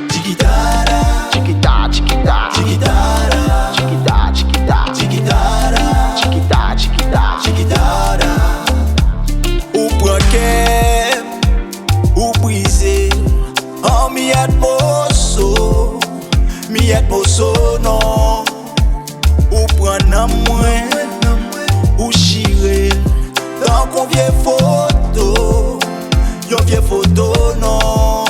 Chiquitara, chiquita, chiquita, chiquitara, chiquita, chiquita, chiquitara, chiquita, chiquita, chiquitara. Ou broquer, ou briser, oh miette mosso non. Ou prendre un moins, ou chirer, tant qu'on vieille photo, yon vieille photo non.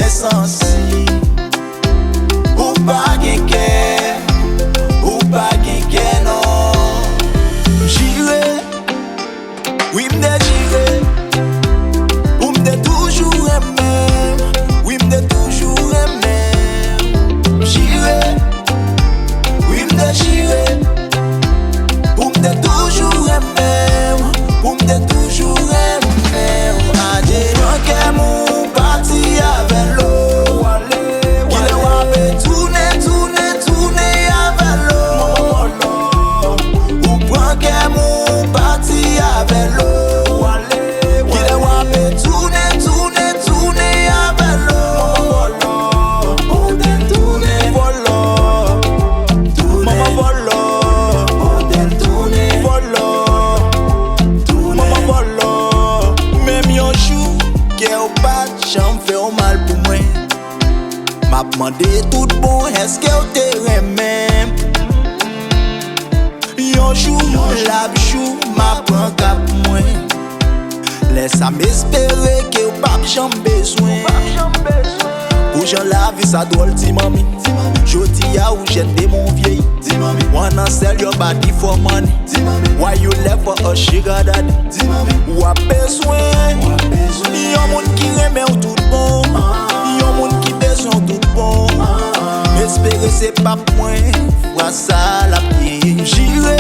Insensé, ou pas quelqu'un, non. J'irai, oui m'de j'irai, ou m'de toujours aimé, oui m'de toujours aimé. J'irai, oui m'de j'irai, ou m'de toujours aimé, ou m'de toujours aimé. Adé, mon parti avec l'eau, qui le wape tourner avec l'eau. Ou prend que mon parti avec l'eau, qui le wape tourner avec l'eau. On t'aime tourner, volo, maman volo, on t'aime tourner, volo, maman volo. Même yon jour, qu'est au pas, j'en fais au mal pour moi. M'a demandé tout bon, est-ce que au terrain même? Yon jour, la bichou, m'a prend cap moi. Laisse à m'espérer que au pas j'en besoin. Pour j'en la vie ça drôle, dis mami. Jodi a ou j'aide mon vieil. Wanna sell your body for money. Why you left for a sugar daddy? Ou a besoin. Yon moun qui remet ou tout bon. Yon moun qui besoin tout bon. Espérer c'est pas point. Vois ça la pied. J'irai.